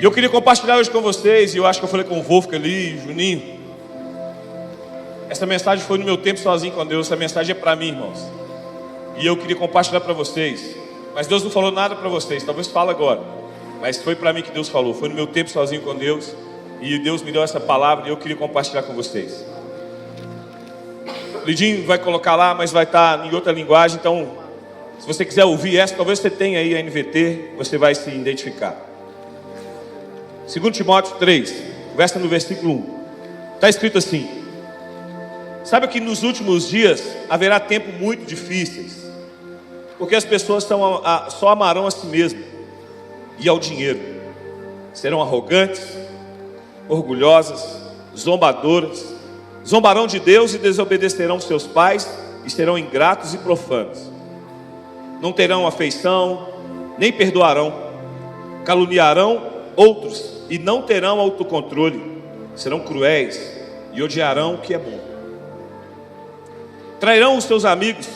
E eu queria compartilhar hoje com vocês, e eu acho que eu falei com o Wolf ali, Juninho. Essa mensagem foi no meu tempo sozinho com Deus. Essa mensagem é para mim, irmãos. E eu queria compartilhar para vocês. Mas Deus não falou nada para vocês, talvez fale agora. Mas foi para mim que Deus falou. Foi no meu tempo sozinho com Deus. E Deus me deu essa palavra e eu queria compartilhar com vocês. Lidinho vai colocar lá, mas vai estar em outra linguagem. Então, se você quiser ouvir essa, talvez você tenha aí a NVT, você vai se identificar. 2 Timóteo 3, conversa no versículo 1. Está escrito assim: sabe que nos últimos dias haverá tempos muito difíceis, porque as pessoas só amarão a si mesmas e ao dinheiro. Serão arrogantes, orgulhosas, zombadoras, zombarão de Deus e desobedecerão seus pais e serão ingratos e profanos. Não terão afeição, nem perdoarão, caluniarão outros e não terão autocontrole. Serão cruéis e odiarão o que é bom. Trairão os seus amigos,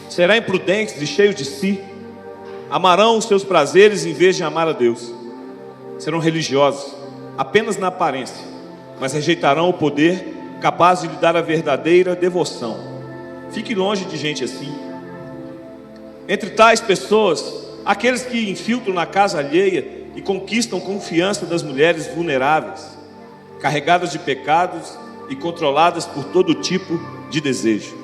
serão imprudentes e cheios de si. Amarão os seus prazeres em vez de amar a Deus. Serão religiosos, apenas na aparência, mas rejeitarão o poder capaz de lhe dar a verdadeira devoção. Fique longe de gente assim. Entre tais pessoas, aqueles que infiltram na casa alheia e conquistam confiança das mulheres vulneráveis, carregadas de pecados e controladas por todo tipo de desejo.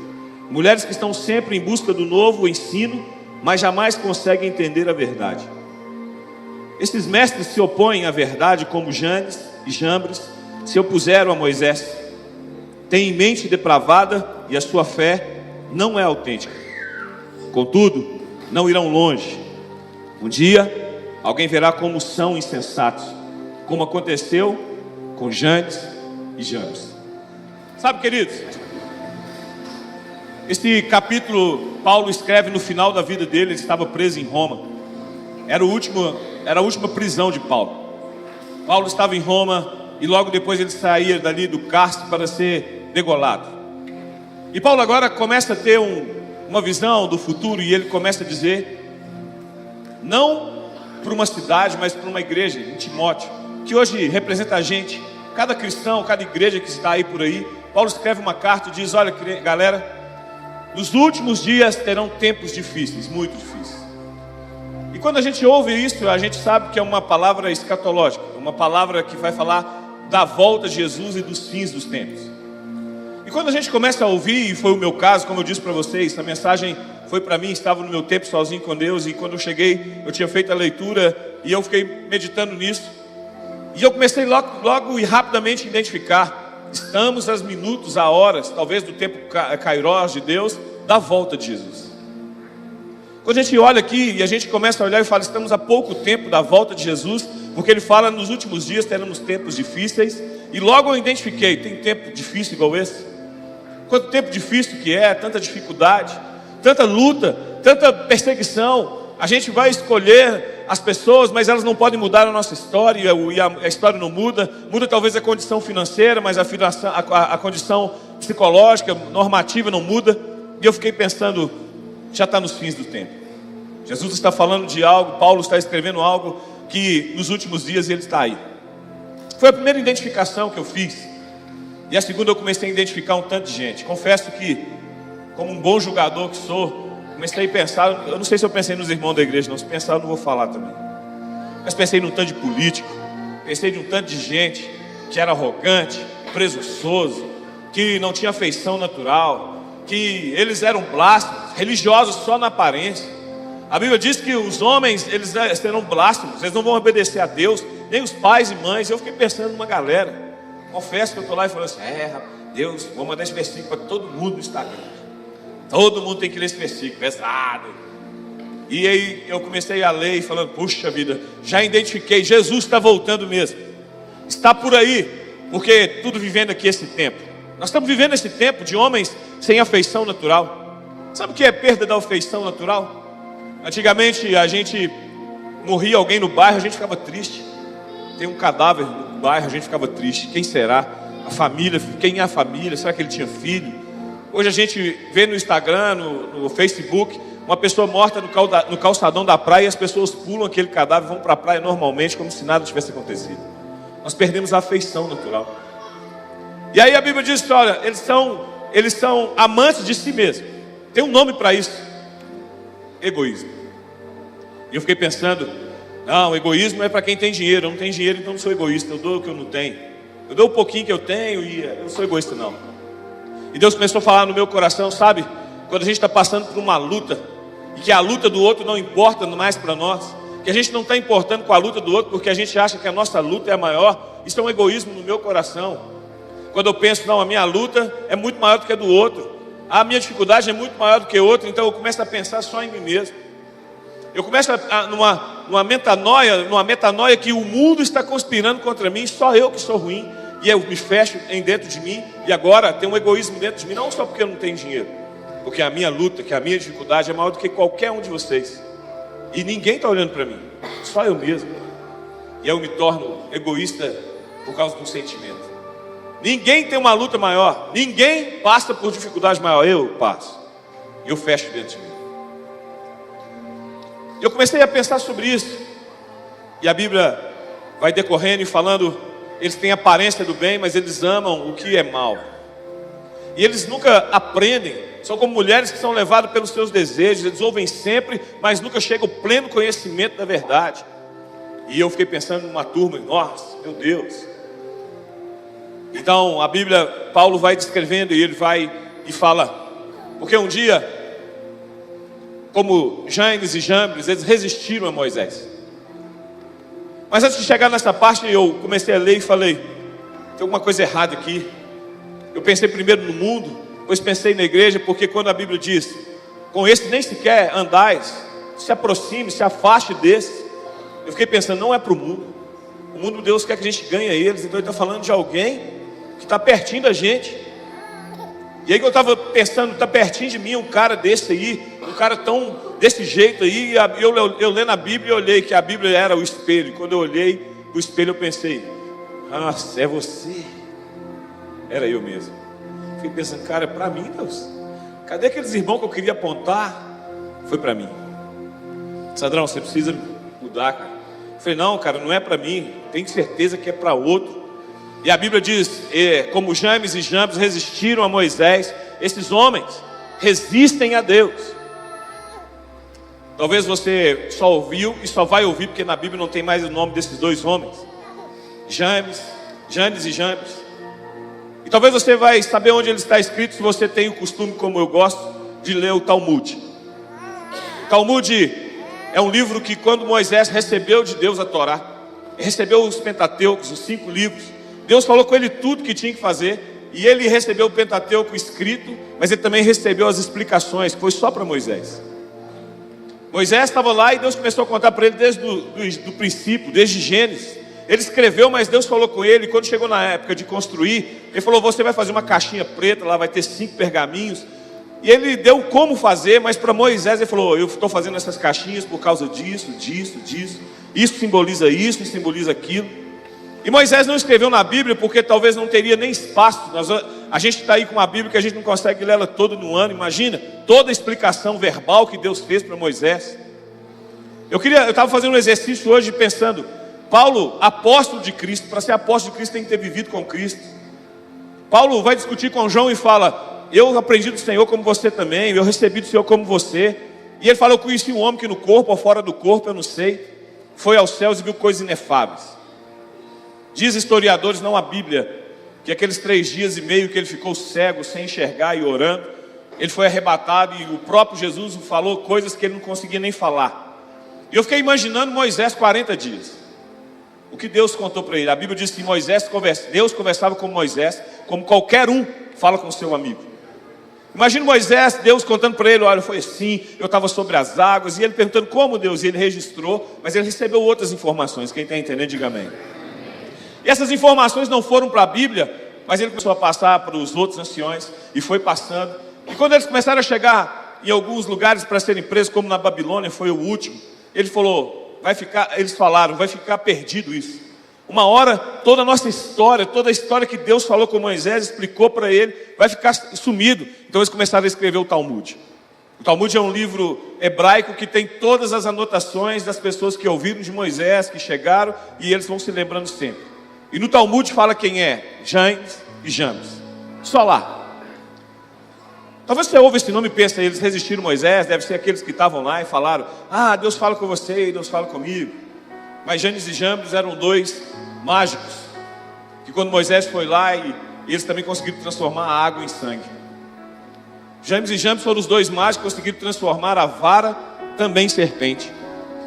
Mulheres que estão sempre em busca do novo ensino, mas jamais conseguem entender a verdade. Esses mestres se opõem à verdade, como Janes e Jambres se opuseram a Moisés. Têm mente depravada e a sua fé não é autêntica. Contudo, não irão longe. Um dia, alguém verá como são insensatos, como aconteceu com Janes e Jambres. Sabe, queridos, esse capítulo Paulo escreve no final da vida dele. Ele estava preso em Roma. Era a última prisão de Paulo. Paulo estava em Roma e logo depois ele saía dali do cárcere para ser degolado. E Paulo agora começa a ter uma visão do futuro, e ele começa a dizer, não para uma cidade, mas para uma igreja, em Timóteo, que hoje representa a gente, cada cristão, cada igreja que está aí por aí. Paulo escreve uma carta e diz: olha, galera, nos últimos dias terão tempos difíceis, muito difíceis. E quando a gente ouve isso, a gente sabe que é uma palavra escatológica, uma palavra que vai falar da volta de Jesus e dos fins dos tempos. E quando a gente começa a ouvir, e foi o meu caso, como eu disse para vocês, a mensagem foi para mim, estava no meu tempo sozinho com Deus, e quando eu cheguei, eu tinha feito a leitura, e eu fiquei meditando nisso, e eu comecei logo e rapidamente a identificar, estamos a minutos, a horas, talvez do tempo Kairos de Deus, da volta de Jesus. Quando a gente olha aqui, e a gente começa a olhar e fala, estamos a pouco tempo da volta de Jesus, porque ele fala, nos últimos dias teremos tempos difíceis, e logo eu identifiquei, tem tempo difícil igual esse? Quanto tempo difícil que é, tanta dificuldade, tanta luta, tanta perseguição. A gente vai escolher as pessoas, mas elas não podem mudar a nossa história, e a história não muda. Muda talvez a condição financeira, mas a condição psicológica, normativa não muda. E eu fiquei pensando, já está nos fins do tempo. Jesus está falando de algo, Paulo está escrevendo algo que nos últimos dias ele está aí. Foi a primeira identificação que eu fiz. E a segunda eu comecei a identificar um tanto de gente. Confesso que, como um bom julgador que sou, comecei a pensar, eu não sei se eu pensei nos irmãos da igreja não, se pensar eu não vou falar também. Mas pensei num tanto de político, pensei num tanto de gente que era arrogante, presunçoso, que não tinha afeição natural, que eles eram blasfemos, religiosos só na aparência. A Bíblia diz que os homens, eles serão blasfemos, eles não vão obedecer a Deus, nem os pais e mães. Eu fiquei pensando numa galera. Confesso que eu estou lá e falo assim, Deus, vou mandar esse versículo para todo mundo no Instagram. Todo mundo tem que ler esse versículo, pesado. E aí eu comecei a ler e falando, puxa vida, já identifiquei, Jesus está voltando mesmo. Está por aí, porque tudo vivendo aqui esse tempo. Nós estamos vivendo esse tempo de homens sem afeição natural. Sabe o que é perda da afeição natural? Antigamente a gente morria alguém no bairro, a gente ficava triste. Tem um cadáver no bairro, a gente ficava triste. Quem será? A família, quem é a família? Será que ele tinha filho? Hoje a gente vê no Instagram, no Facebook, uma pessoa morta no calçadão da praia e as pessoas pulam aquele cadáver e vão para a praia normalmente, como se nada tivesse acontecido. Nós perdemos a afeição natural. E aí a Bíblia diz que, olha, eles são amantes de si mesmos. Tem um nome para isso: egoísmo. E eu fiquei pensando, não, egoísmo é para quem tem dinheiro. Eu não tenho dinheiro, então não sou egoísta. Eu dou o que eu não tenho. Eu dou um pouquinho que eu tenho e eu não sou egoísta, não. E Deus começou a falar no meu coração, sabe? Quando a gente está passando por uma luta, e que a luta do outro não importa mais para nós, que a gente não está importando com a luta do outro, porque a gente acha que a nossa luta é a maior. Isso é um egoísmo no meu coração. Quando eu penso, não, a minha luta é muito maior do que a do outro, a minha dificuldade é muito maior do que a outra, então eu começo a pensar só em mim mesmo. Eu começo numa metanoia que o mundo está conspirando contra mim, só eu que sou ruim, e eu me fecho dentro de mim, e agora tem um egoísmo dentro de mim, não só porque eu não tenho dinheiro, porque a minha luta, que a minha dificuldade é maior do que qualquer um de vocês, e ninguém está olhando para mim, só eu mesmo, e eu me torno egoísta por causa de um sentimento. Ninguém tem uma luta maior, ninguém passa por dificuldade maior, eu passo, eu fecho dentro de mim. Eu comecei a pensar sobre isso, e a Bíblia vai decorrendo e falando, eles têm aparência do bem, mas eles amam o que é mal. E eles nunca aprendem, são como mulheres que são levadas pelos seus desejos, eles ouvem sempre, mas nunca chegam ao pleno conhecimento da verdade. E eu fiquei pensando numa turma, nossa, meu Deus. Então a Bíblia, Paulo vai descrevendo e ele vai e fala, porque um dia, como Janes e Jambres, eles resistiram a Moisés. Mas antes de chegar nessa parte, eu comecei a ler e falei, tem alguma coisa errada aqui. Eu pensei primeiro no mundo, depois pensei na igreja, porque quando a Bíblia diz, com esse nem sequer andais, se aproxime, se afaste desse, eu fiquei pensando, não é para o mundo. O mundo, Deus quer que a gente ganhe eles, então ele está falando de alguém que está pertinho da gente. E aí que eu estava pensando, está pertinho de mim um cara desse aí, um cara tão desse jeito aí. Eu lendo a Bíblia e olhei que a Bíblia era o espelho. Quando eu olhei o espelho eu pensei, nossa, é você. Era eu mesmo. Fiquei pensando, cara, é para mim, Deus. Cadê aqueles irmãos que eu queria apontar? Foi para mim. Sadrão, você precisa mudar, cara. Eu falei, não, cara, não é para mim. Tenho certeza que é para outro. E a Bíblia diz, como James e Jambres resistiram a Moisés, esses homens resistem a Deus. Talvez você só ouviu e só vai ouvir, porque na Bíblia não tem mais o nome desses dois homens, Janes e Jambres. E talvez você vai saber onde ele está escrito, se você tem o costume, como eu gosto, de ler o Talmud. O Talmud é um livro que quando Moisés recebeu de Deus a Torá, recebeu os Pentateucos, os 5 livros, Deus falou com ele tudo que tinha que fazer, e ele recebeu o Pentateuco escrito, mas ele também recebeu as explicações, que foi só para Moisés. Moisés estava lá e Deus começou a contar para ele desde do princípio, desde Gênesis. Ele escreveu, mas Deus falou com ele, e quando chegou na época de construir, ele falou, você vai fazer uma caixinha preta, lá vai ter 5 pergaminhos, e ele deu como fazer, mas para Moisés ele falou, eu estou fazendo essas caixinhas por causa disso, isso simboliza isso, isso simboliza aquilo. E Moisés não escreveu na Bíblia porque talvez não teria nem espaço. A gente está aí com uma Bíblia que a gente não consegue ler ela toda no ano. Imagina toda a explicação verbal que Deus fez para Moisés. Eu estava fazendo um exercício hoje pensando, Paulo, apóstolo de Cristo, para ser apóstolo de Cristo tem que ter vivido com Cristo. Paulo vai discutir com João e fala, eu aprendi do Senhor como você também, eu recebi do Senhor como você. E ele fala, eu conheci um homem que no corpo ou fora do corpo, eu não sei, foi aos céus e viu coisas inefáveis. Diz historiadores, não a Bíblia, que aqueles 3 dias e meio que ele ficou cego, sem enxergar e orando, ele foi arrebatado e o próprio Jesus falou coisas que ele não conseguia nem falar. E eu fiquei imaginando Moisés 40 dias. O que Deus contou para ele? A Bíblia diz que Deus conversava com Moisés, como qualquer um fala com seu amigo. Imagina Moisés, Deus contando para ele, olha, foi assim, eu estava sobre as águas, e ele perguntando como Deus, e ele registrou, mas ele recebeu outras informações. Quem está entendendo, diga amém. E essas informações não foram para a Bíblia, mas ele começou a passar para os outros anciões, e foi passando. E quando eles começaram a chegar em alguns lugares para serem presos, como na Babilônia, foi o último, ele falou, eles falaram, vai ficar perdido isso. Uma hora, toda a nossa história, toda a história que Deus falou com Moisés, explicou para ele, vai ficar sumido. Então eles começaram a escrever o Talmud. O Talmud é um livro hebraico que tem todas as anotações das pessoas que ouviram de Moisés, que chegaram, e eles vão se lembrando sempre. E no Talmud fala quem é Janes e Jambres. Só lá. Talvez você ouve esse nome e pense, eles resistiram a Moisés, deve ser aqueles que estavam lá e falaram: ah, Deus fala com você e Deus fala comigo. Mas Janes e Jambres eram dois mágicos, que quando Moisés foi lá, e eles também conseguiram transformar a água em sangue. Janes e Jambres foram os dois mágicos que conseguiram transformar a vara também em serpente.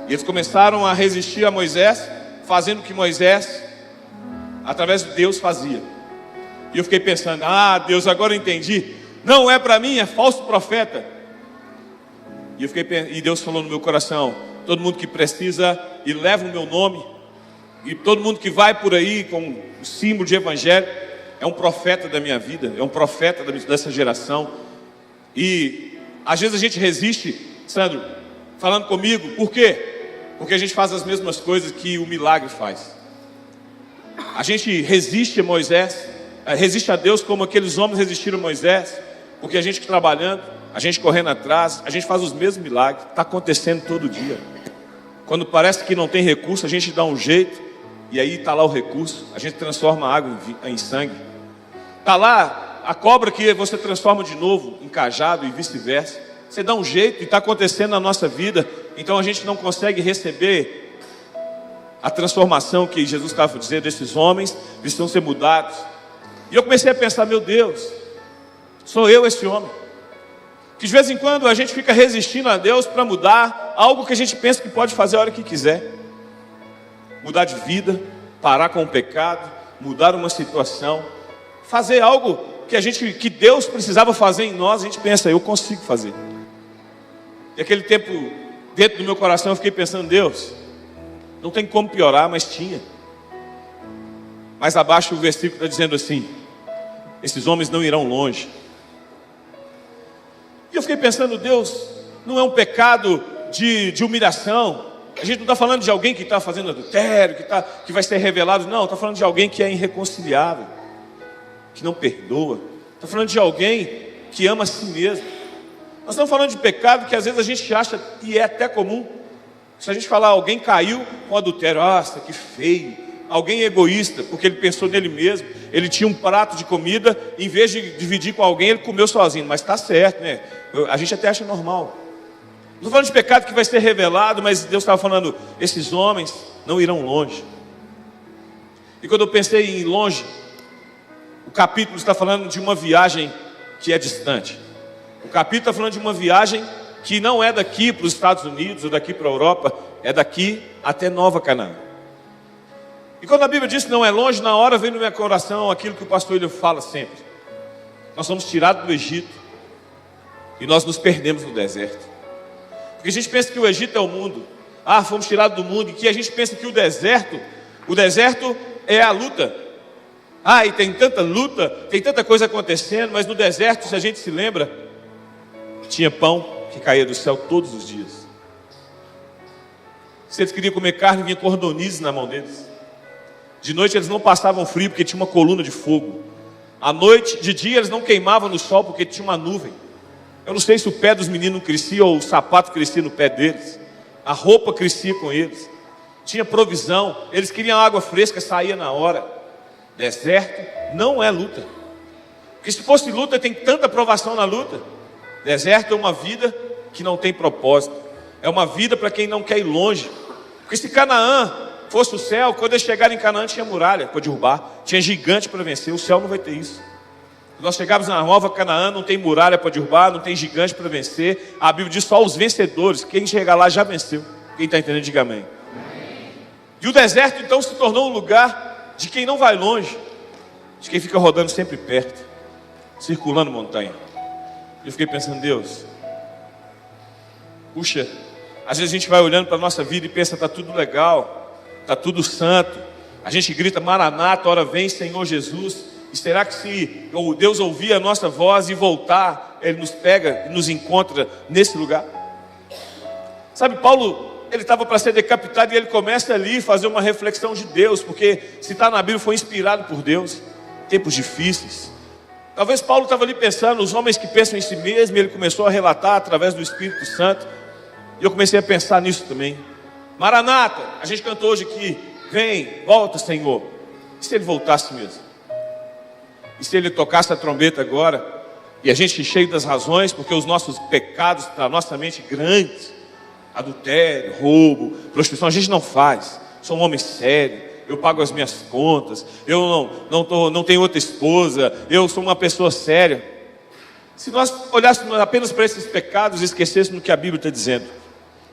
E eles começaram a resistir a Moisés, fazendo o que Moisés, através de Deus, fazia. E eu fiquei pensando: ah, Deus, agora eu entendi. Não é para mim, é falso profeta. E Deus falou no meu coração: todo mundo que precisa e leva o meu nome, e todo mundo que vai por aí com o símbolo de evangelho, é um profeta da minha vida, é um profeta dessa geração. E às vezes a gente resiste, Sandro, falando comigo, por quê? Porque a gente faz as mesmas coisas que o milagre faz. A gente resiste a Moisés, resiste a Deus como aqueles homens resistiram a Moisés, porque a gente trabalhando, a gente correndo atrás, a gente faz os mesmos milagres. Está acontecendo todo dia. Quando parece que não tem recurso, a gente dá um jeito, e aí está lá o recurso. A gente transforma a água em sangue. Está lá a cobra que você transforma de novo em cajado e vice-versa. Você dá um jeito e está acontecendo na nossa vida. Então a gente não consegue receber a transformação que Jesus estava dizendo. Esses homens precisam ser mudados. E eu comecei a pensar: meu Deus, sou eu esse homem, que de vez em quando a gente fica resistindo a Deus para mudar algo que a gente pensa que pode fazer a hora que quiser. Mudar de vida, parar com o pecado, mudar uma situação, fazer algo que Deus precisava fazer em nós. A gente pensa: eu consigo fazer. E aquele tempo, dentro do meu coração, eu fiquei pensando: Deus, não tem como piorar, mas tinha. Mais abaixo o versículo está dizendo assim: esses homens não irão longe. E eu fiquei pensando: Deus, não é um pecado de humilhação. A gente não está falando de alguém que está fazendo adultério, que vai ser revelado. Não, está falando de alguém que é irreconciliável, que não perdoa. Está falando de alguém que ama a si mesmo. Nós estamos falando de pecado que às vezes a gente acha e é até comum. Se a gente falar: alguém caiu com adultério, nossa, que feio. Alguém egoísta, porque ele pensou nele mesmo. Ele tinha um prato de comida, em vez de dividir com alguém, ele comeu sozinho. Mas está certo, né? A gente até acha normal. Não estou falando de pecado que vai ser revelado, mas Deus estava falando: esses homens não irão longe. E quando eu pensei em longe, o capítulo está falando de uma viagem que é distante. O capítulo está falando de uma viagem que não é daqui para os Estados Unidos ou daqui para a Europa, é daqui até Nova Canaã. E quando a Bíblia diz que não é longe, na hora vem no meu coração aquilo que o pastor ele fala sempre: nós somos tirados do Egito e nós nos perdemos no deserto. Porque a gente pensa que o Egito é o mundo. Ah, fomos tirados do mundo. E que a gente pensa que o deserto é a luta. Ah, e tem tanta luta, tem tanta coisa acontecendo. Mas no deserto, se a gente se lembra, tinha pão que caía do céu todos os dias. Se eles queriam comer carne, vinha cordonizes na mão deles. De noite eles não passavam frio porque tinha uma coluna de fogo. À noite, de dia eles não queimavam no sol porque tinha uma nuvem. Eu não sei se o pé dos meninos crescia ou o sapato crescia no pé deles. A roupa crescia com eles. Tinha provisão. Eles queriam água fresca, saía na hora. Deserto não é luta. Porque se fosse luta, tem tanta provação na luta. Deserto é uma vida que não tem propósito. É uma vida para quem não quer ir longe. Porque se Canaã fosse o céu, quando eles chegarem em Canaã tinha muralha para derrubar, tinha gigante para vencer. O céu não vai ter isso. Nós chegamos na Nova Canaã, não tem muralha para derrubar, não tem gigante para vencer. A Bíblia diz só os vencedores. Quem chegar lá já venceu. Quem está entendendo, diga amém. E o deserto então se tornou um lugar de quem não vai longe, de quem fica rodando sempre perto, circulando montanha. E eu fiquei pensando: Deus, puxa, às vezes a gente vai olhando para a nossa vida e pensa: está tudo legal, está tudo santo. A gente grita: Maranata, ora vem Senhor Jesus. E será que se Deus ouvir a nossa voz e voltar, Ele nos pega e nos encontra nesse lugar? Sabe, Paulo, ele estava para ser decapitado e ele começa ali a fazer uma reflexão de Deus. Porque se está na Bíblia, foi inspirado por Deus. Tempos difíceis. Talvez Paulo estava ali pensando, os homens que pensam em si mesmo, e ele começou a relatar através do Espírito Santo. E eu comecei a pensar nisso também. Maranata, a gente cantou hoje aqui, vem, volta Senhor. E se ele voltasse mesmo? E se ele tocasse a trombeta agora, e a gente cheio das razões, porque os nossos pecados da nossa mente grandes, adultério, roubo, prostituição, a gente não faz. Sou um homem sério, eu pago as minhas contas, eu não tenho outra esposa, eu sou uma pessoa séria. Se nós olhássemos apenas para esses pecados e esquecêssemos o que a Bíblia está dizendo,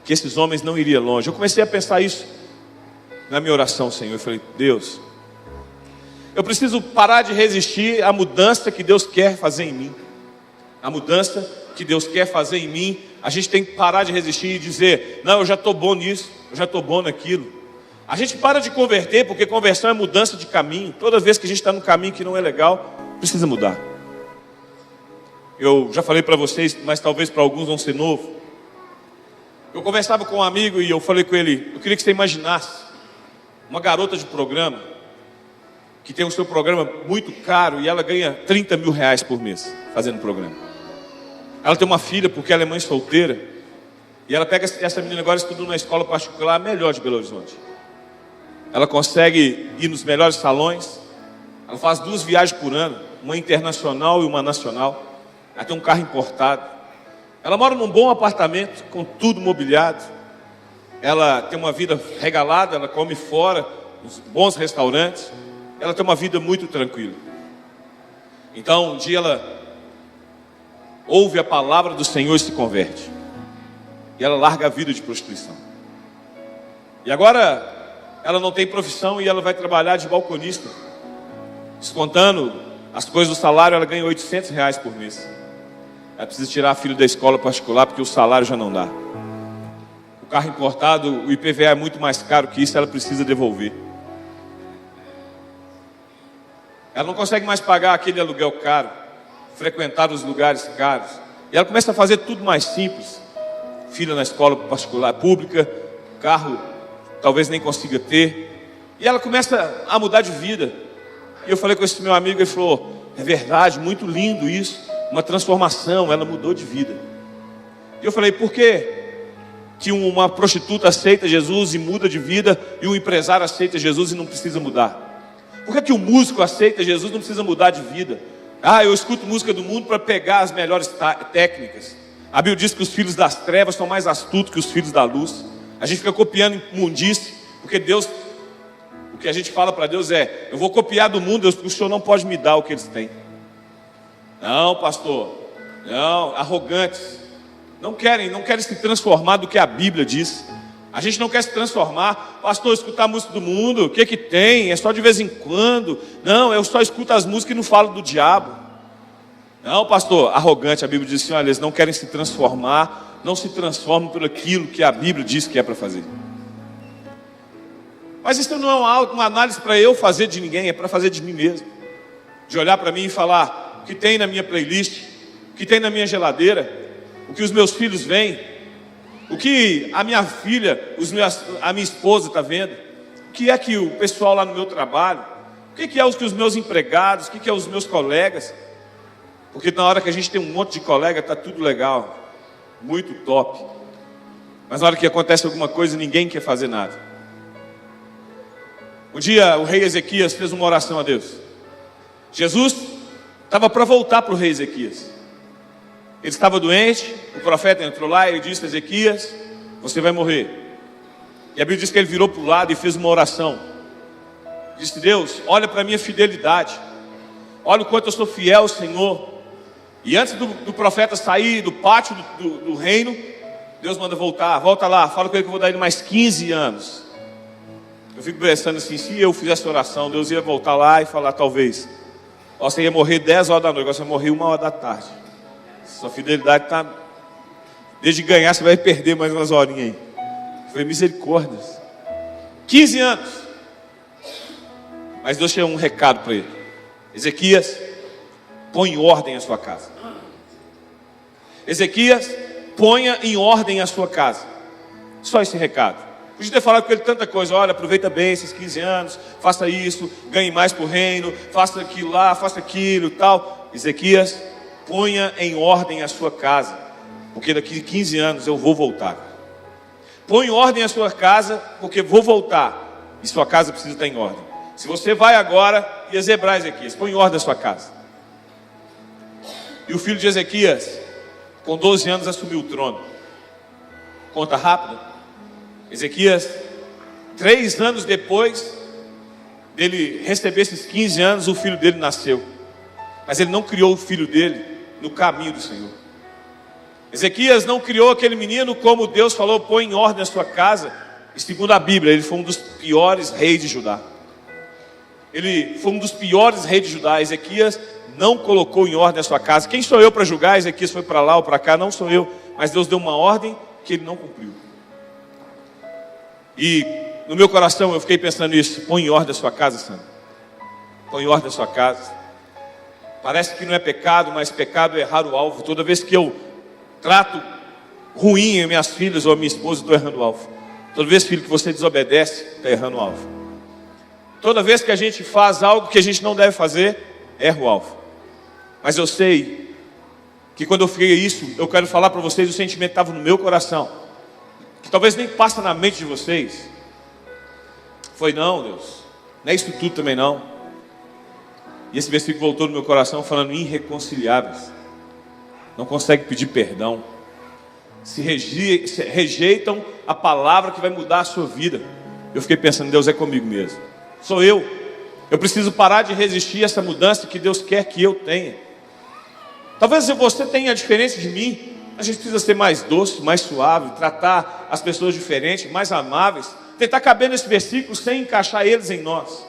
que esses homens não iriam longe. Eu comecei a pensar isso na minha oração, Senhor. Eu falei, Deus, eu preciso parar de resistir à mudança que Deus quer fazer em mim. A mudança que Deus quer fazer em mim, a gente tem que parar de resistir e dizer, não, eu já estou bom nisso, eu já estou bom naquilo. A gente para de converter, porque conversão é mudança de caminho. Toda vez que a gente está num caminho que não é legal, precisa mudar. Eu já falei para vocês, mas talvez para alguns vão ser novo. Eu conversava com um amigo e eu falei com ele, eu queria que você imaginasse uma garota de programa, que tem o seu programa muito caro e ela ganha 30 mil reais por mês fazendo programa. Ela tem uma filha porque ela é mãe solteira, e ela pega essa menina agora estudando na escola particular melhor de Belo Horizonte. Ela consegue ir nos melhores salões, ela faz 2 viagens por ano, uma internacional e uma nacional. Ela tem um carro importado. Ela mora num bom apartamento, com tudo mobiliado. Ela tem uma vida regalada, ela come fora, nos bons restaurantes. Ela tem uma vida muito tranquila. Então, um dia ela ouve a palavra do Senhor e se converte. E ela larga a vida de prostituição. E agora, ela não tem profissão e ela vai trabalhar de balconista. Descontando as coisas do salário, ela ganha 800 reais por mês. Ela precisa tirar a filha da escola particular porque o salário já não dá. O carro importado, o IPVA é muito mais caro que isso, ela precisa devolver. Ela não consegue mais pagar aquele aluguel caro, frequentar os lugares caros. E ela começa a fazer tudo mais simples. Filha na escola particular, pública, carro talvez nem consiga ter. E ela começa a mudar de vida. E eu falei com esse meu amigo, ele falou, é verdade, muito lindo isso. Uma transformação, ela mudou de vida. E eu falei, por que uma prostituta aceita Jesus e muda de vida, e um empresário aceita Jesus e não precisa mudar? Por que o músico aceita Jesus e não precisa mudar de vida? Eu escuto música do mundo para pegar as melhores técnicas. A Bíblia diz que os filhos das trevas são mais astutos que os filhos da luz. A gente fica copiando imundície, porque Deus, o que a gente fala para Deus é, eu vou copiar do mundo, o Senhor não pode me dar o que eles têm. Não, pastor, não, arrogantes, não querem se transformar do que a Bíblia diz. A gente não quer se transformar, pastor, escutar música do mundo, o que tem? É só de vez em quando. Não, eu só escuto as músicas e não falo do diabo. Não, pastor, arrogante, a Bíblia diz assim, olha, eles não querem se transformar, não se transformam por aquilo que a Bíblia diz que é para fazer. Mas isso não é uma análise para eu fazer de ninguém, é para fazer de mim mesmo. De olhar para mim e falar, o que tem na minha playlist, o que tem na minha geladeira, o que os meus filhos veem, o que a minha filha, a minha esposa está vendo, o que é que o pessoal lá no meu trabalho, o que é os que os meus empregados, o que é os meus colegas. Porque na hora que a gente tem um monte de colega, está tudo legal, muito top. Mas na hora que acontece alguma coisa, ninguém quer fazer nada. Um dia o rei Ezequias fez uma oração a Deus. Jesus estava para voltar para o rei Ezequias. Ele estava doente, o profeta entrou lá e disse a Ezequias, você vai morrer. E a Bíblia diz que ele virou para o lado e fez uma oração. Disse, Deus, olha para a minha fidelidade. Olha o quanto eu sou fiel, Senhor. E antes do profeta sair do pátio do reino, Deus manda voltar, volta lá, fala com ele que eu vou dar ele mais 15 anos. Eu fico pensando assim, se eu fizesse oração, Deus ia voltar lá e falar, talvez, você ia morrer 10 horas da noite, agora você vai morrer 1 hora da tarde. Sua fidelidade está, desde ganhar você vai perder mais umas horinhas aí. Foi misericórdia. 15 anos. Mas Deus tinha um recado para ele. Ezequias, põe em ordem a sua casa. Ezequias, ponha em ordem a sua casa. Só esse recado. Podia ter falado com ele tanta coisa. Olha, aproveita bem esses 15 anos, faça isso, ganhe mais para o reino, faça aquilo lá, faça aquilo e tal. Ezequias, ponha em ordem a sua casa, porque daqui a 15 anos eu vou voltar. Põe em ordem a sua casa, porque vou voltar, e sua casa precisa estar em ordem. Se você vai agora, ia zebrar Ezequias, põe em ordem a sua casa. E o filho de Ezequias, com 12 anos, assumiu o trono. Conta rápida. Ezequias, 3 anos depois dele receber esses 15 anos, o filho dele nasceu. Mas ele não criou o filho dele no caminho do Senhor. Ezequias não criou aquele menino como Deus falou, põe em ordem a sua casa. E segundo a Bíblia, ele foi um dos piores reis de Judá. Ele foi um dos piores reis de Judá. Ezequias não colocou em ordem a sua casa. Quem sou eu para julgar? Ezequias foi para lá ou para cá? Não sou eu. Mas Deus deu uma ordem que ele não cumpriu. E no meu coração eu fiquei pensando nisso. Põe em ordem a sua casa, Sandra. Põe em ordem a sua casa. Parece que não é pecado, mas pecado é errar o alvo. Toda vez que eu trato ruim as minhas filhas ou a minha esposa, estou errando o alvo. Toda vez, filho, que você desobedece, está errando o alvo. Toda vez que a gente faz algo que a gente não deve fazer, erra o alvo. Mas eu sei que quando eu fiquei isso, eu quero falar para vocês, o sentimento estava no meu coração, que talvez nem passa na mente de vocês. Foi não, Deus, não é isso tudo também não. E esse versículo voltou no meu coração falando irreconciliáveis. Não consegue pedir perdão. Se rejeitam a palavra que vai mudar a sua vida. Eu fiquei pensando, Deus é comigo mesmo. Sou eu. Eu preciso parar de resistir a essa mudança que Deus quer que eu tenha. Talvez você tenha a diferença de mim. A gente precisa ser mais doce, mais suave, tratar as pessoas diferentes, mais amáveis. Tentar caber nesse versículo sem encaixar eles em nós.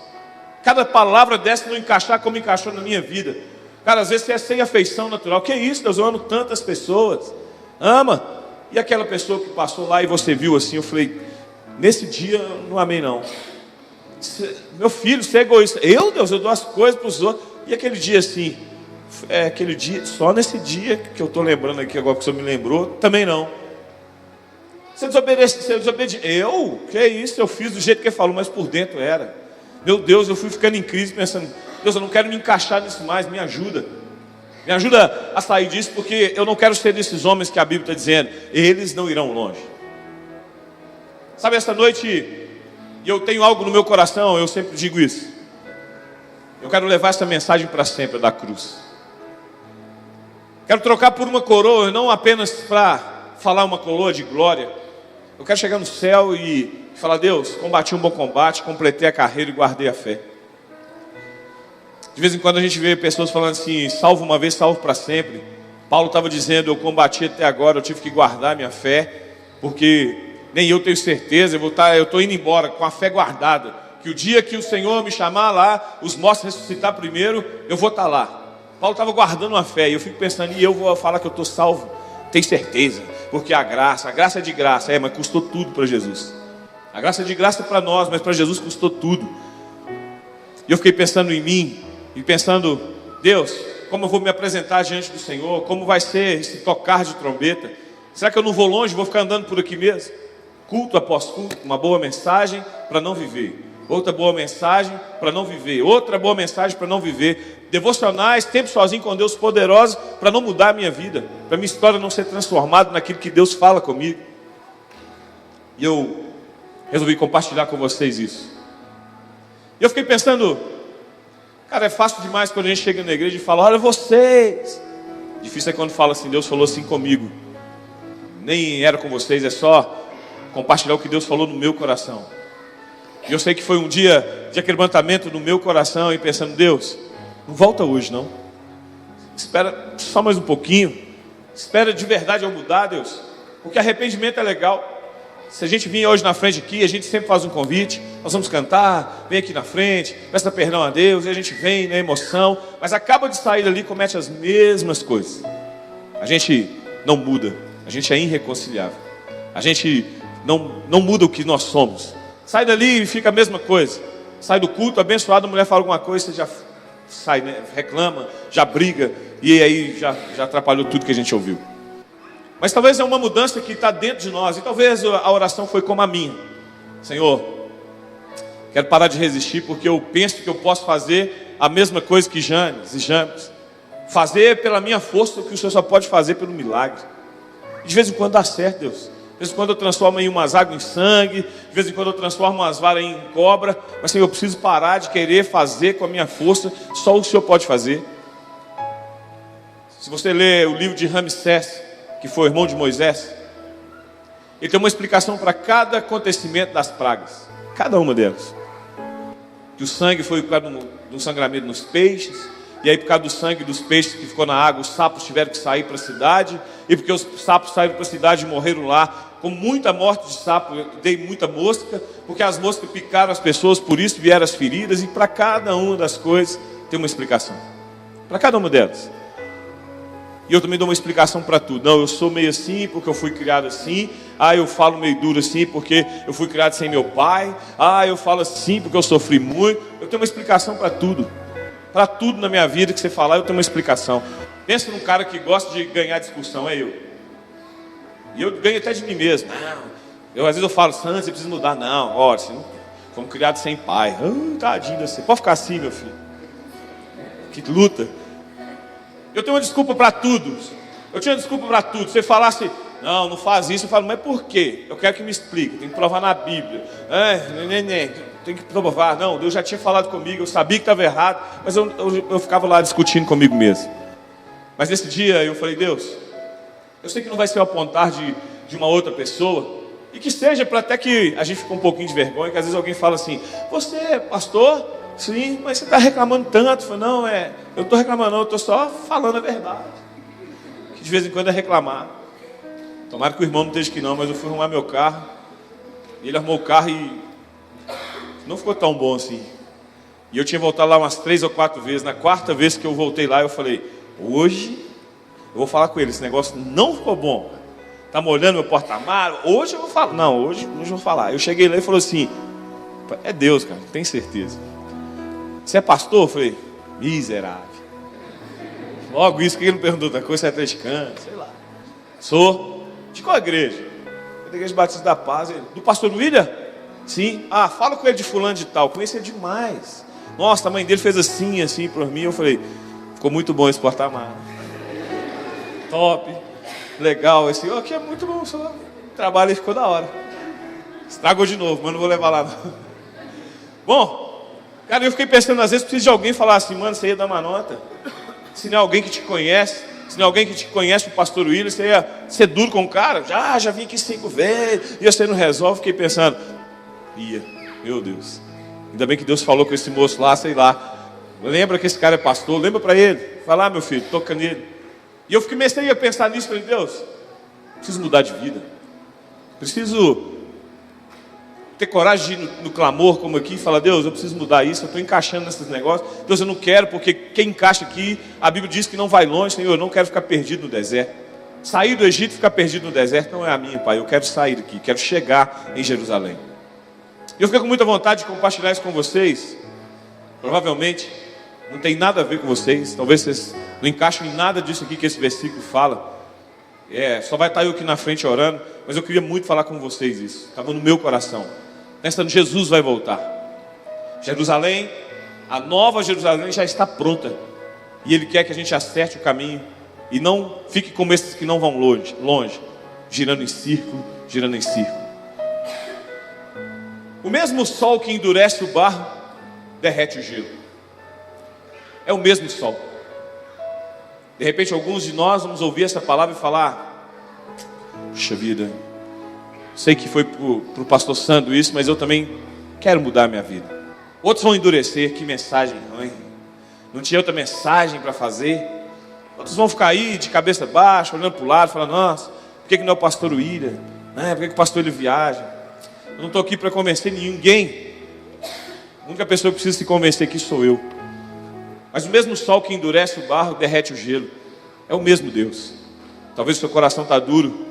Cada palavra dessa não encaixar como encaixou na minha vida. Cara, às vezes você é sem afeição natural. Que isso, Deus, eu amo tantas pessoas. Ama. E aquela pessoa que passou lá e você viu assim, eu falei, nesse dia eu não amei não. Meu filho, você é egoísta. Eu, Deus, eu dou as coisas para os outros. E aquele dia assim, aquele dia, só nesse dia que eu estou lembrando aqui agora que o senhor me lembrou, também não. Você desobedece. Eu? Que isso, eu fiz do jeito que ele falou, mas por dentro era. Meu Deus, eu fui ficando em crise pensando, Deus, eu não quero me encaixar nisso mais, me ajuda. Me ajuda a sair disso, porque eu não quero ser desses homens que a Bíblia está dizendo, eles não irão longe. Sabe, esta noite, e eu tenho algo no meu coração, eu sempre digo isso. Eu quero levar essa mensagem para sempre da cruz. Quero trocar por uma coroa, não apenas para falar uma coroa de glória. Eu quero chegar no céu e falar, Deus, combati um bom combate, completei a carreira e guardei a fé. De vez em quando a gente vê pessoas falando assim, salvo uma vez, salvo para sempre. Paulo estava dizendo, eu combati até agora, eu tive que guardar minha fé, porque nem eu tenho certeza, eu estou indo embora com a fé guardada, que o dia que o Senhor me chamar lá, os mortos ressuscitar primeiro, eu vou estar lá. Paulo estava guardando a fé, e eu fico pensando, e eu vou falar que eu estou salvo? Tenho certeza, porque a graça é de graça, mas custou tudo para Jesus. A graça é de graça para nós, mas para Jesus custou tudo. E eu fiquei pensando em mim, e pensando, Deus, como eu vou me apresentar diante do Senhor? Como vai ser esse tocar de trombeta? Será que eu não vou longe, vou ficar andando por aqui mesmo? Culto após culto, uma boa mensagem para não viver. Outra boa mensagem para não viver. Outra boa mensagem para não viver. Devocionais, tempo sozinho com Deus poderoso para não mudar a minha vida. Para minha história não ser transformada naquilo que Deus fala comigo. E eu resolvi compartilhar com vocês isso. E eu fiquei pensando, cara, é fácil demais quando a gente chega na igreja e fala, olha vocês. Difícil é quando fala assim, Deus falou assim comigo. Nem era com vocês, é só compartilhar o que Deus falou no meu coração. E eu sei que foi um dia de aquebrantamento no meu coração e pensando, Deus, não volta hoje não. Espera só mais um pouquinho. Espera de verdade eu mudar, Deus. Porque arrependimento é legal. Se a gente vir hoje na frente aqui, a gente sempre faz um convite, nós vamos cantar, vem aqui na frente, peça perdão a Deus, e a gente vem na emoção, mas acaba de sair dali e comete as mesmas coisas. A gente não muda, a gente é irreconciliável. A gente não muda o que nós somos. Sai dali e fica a mesma coisa. Sai do culto, abençoado, a mulher fala alguma coisa, você já sai, né? Reclama, já briga, e aí já atrapalhou tudo que a gente ouviu. Mas talvez é uma mudança que está dentro de nós. E talvez a oração foi como a minha. Senhor, quero parar de resistir, porque eu penso que eu posso fazer a mesma coisa que Janes e James. fazer pela minha força o que o Senhor só pode fazer pelo milagre. E de vez em quando dá certo, Deus. De vez em quando eu transformo em umas águas em sangue, de vez em quando eu transformo umas varas em cobra, mas Senhor, eu preciso parar de querer fazer com a minha força, só o Senhor pode fazer. Se você ler o livro de Ramsés, que foi o irmão de Moisés, ele tem uma explicação para cada acontecimento das pragas, cada uma delas. Que o sangue foi por causa do sangramento nos peixes, e aí por causa do sangue dos peixes que ficou na água, os sapos tiveram que sair para a cidade, e porque os sapos saíram para a cidade e morreram lá, com muita morte de sapo, eu dei muita mosca, porque as moscas picaram as pessoas, por isso vieram as feridas, e para cada uma das coisas tem uma explicação, para cada uma delas. E eu também dou uma explicação para tudo. Não, eu sou meio assim porque eu fui criado assim. Eu falo meio duro assim porque eu fui criado sem meu pai. Eu falo assim porque eu sofri muito. Eu tenho uma explicação para tudo. Para tudo na minha vida que você falar, eu tenho uma explicação. Pensa num cara que gosta de ganhar discussão, é eu. E eu ganho até de mim mesmo. Às vezes eu falo, Santos, você precisa mudar. Não, olha, assim, fomos criados sem pai. Tadinho você. Pode ficar assim, meu filho. Que luta. Eu tenho uma desculpa para tudo. Eu tinha desculpa para tudo. Você falasse, não faz isso. Eu falo, mas por quê? Eu quero que me explique. Tem que provar na Bíblia. Tem que provar. Não, Deus já tinha falado comigo. Eu sabia que estava errado. Mas eu ficava lá discutindo comigo mesmo. Mas nesse dia eu falei, Deus, eu sei que não vai ser o apontar de uma outra pessoa. E que seja para até que a gente fique um pouquinho de vergonha. Que às vezes alguém fala assim, você é pastor? Sim, mas você está reclamando tanto. Eu falo, não, eu não estou reclamando não, eu estou só falando a verdade. Que de vez em quando é reclamar. Tomara que o irmão não esteja aqui não, mas eu fui arrumar meu carro. E ele arrumou o carro e não ficou tão bom assim. E eu tinha voltado lá umas 3 ou 4 vezes. Na 4ª vez que eu voltei lá, eu falei, hoje eu vou falar com ele, esse negócio não ficou bom. Está molhando meu porta-malas, hoje eu vou falar. Não, hoje eu vou falar. Eu cheguei lá e falou assim, é Deus, cara, tem certeza. Você é pastor? Eu falei, miserável. Logo isso, que ele não perguntou outra coisa, você é atleticano, sei lá. Sou. De qual igreja? Da Igreja Batista da Paz. Do pastor William? Sim. Fala com ele de fulano de tal. Conhece ele demais. Nossa, a mãe dele fez assim por mim. Eu falei, ficou muito bom esse porta-malas. Top. Legal. Esse aqui é muito bom. O trabalho aí ficou da hora. Estragou de novo, mas não vou levar lá não. Bom. Cara, eu fiquei pensando, às vezes preciso de alguém falar assim, mano, você ia dar uma nota. Se não é alguém que te conhece, se não é alguém que te conhece, o pastor William, você ia ser duro com o cara. Já vim aqui 5 vezes, e você não resolve. Fiquei pensando, meu Deus. Ainda bem que Deus falou com esse moço lá, sei lá. Lembra que esse cara é pastor, lembra para ele. Fala, meu filho, toca nele. E eu comecei a pensar nisso, falei, Deus, preciso mudar de vida. Preciso ter coragem de ir no clamor como aqui e falar, Deus, eu preciso mudar isso, eu estou encaixando nesses negócios. Deus, eu não quero, porque quem encaixa aqui, a Bíblia diz que não vai longe, Senhor, eu não quero ficar perdido no deserto. Sair do Egito e ficar perdido no deserto não é a minha, Pai. Eu quero sair daqui, quero chegar em Jerusalém. E eu fiquei com muita vontade de compartilhar isso com vocês. Provavelmente não tem nada a ver com vocês, talvez vocês não encaixem em nada disso aqui que esse versículo fala. Só vai estar eu aqui na frente orando, mas eu queria muito falar com vocês isso. Estava no meu coração. Nesta ano Jesus vai voltar. Jerusalém, a nova Jerusalém já está pronta. E Ele quer que a gente acerte o caminho e não fique como esses que não vão longe, girando em círculo, girando em círculo. O mesmo sol que endurece o barro, derrete o gelo. É o mesmo sol. De repente alguns de nós vamos ouvir essa palavra e falar, puxa vida, sei que foi para o pastor Sandro isso, mas eu também quero mudar a minha vida. Outros vão endurecer, que mensagem ruim. Não tinha outra mensagem para fazer. Outros vão ficar aí de cabeça baixa, olhando para o lado, falando, nossa, por que não é o pastor William? Por que o pastor ele viaja? Eu não estou aqui para convencer ninguém. A única pessoa que precisa se convencer aqui sou eu. Mas o mesmo sol que endurece o barro, derrete o gelo. É o mesmo Deus. Talvez o seu coração está duro,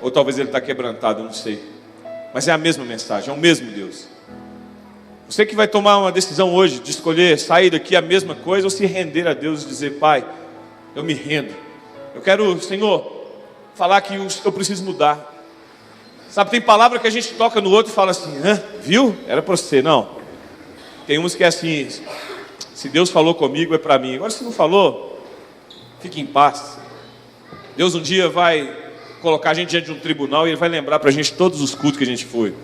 ou talvez ele está quebrantado, eu não sei. Mas é a mesma mensagem, é o mesmo Deus. Você que vai tomar uma decisão hoje de escolher sair daqui a mesma coisa ou se render a Deus e dizer, Pai, eu me rendo. Eu quero, Senhor, falar que eu preciso mudar. Sabe, tem palavra que a gente toca no outro e fala assim, viu? Era para você, não. Tem uns que é assim, se Deus falou comigo é para mim. Agora se não falou, Fique em paz. Deus um dia vai colocar a gente diante de um tribunal e Ele vai lembrar para a gente todos os cultos que a gente foi,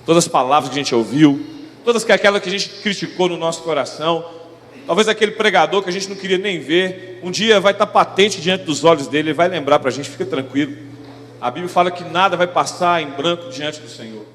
todas as palavras que a gente ouviu, todas aquelas que a gente criticou no nosso coração. Talvez aquele pregador que a gente não queria nem ver, um dia vai estar patente diante dos olhos dele. Ele vai lembrar para a gente, fica tranquilo. A Bíblia fala que nada vai passar em branco diante do Senhor.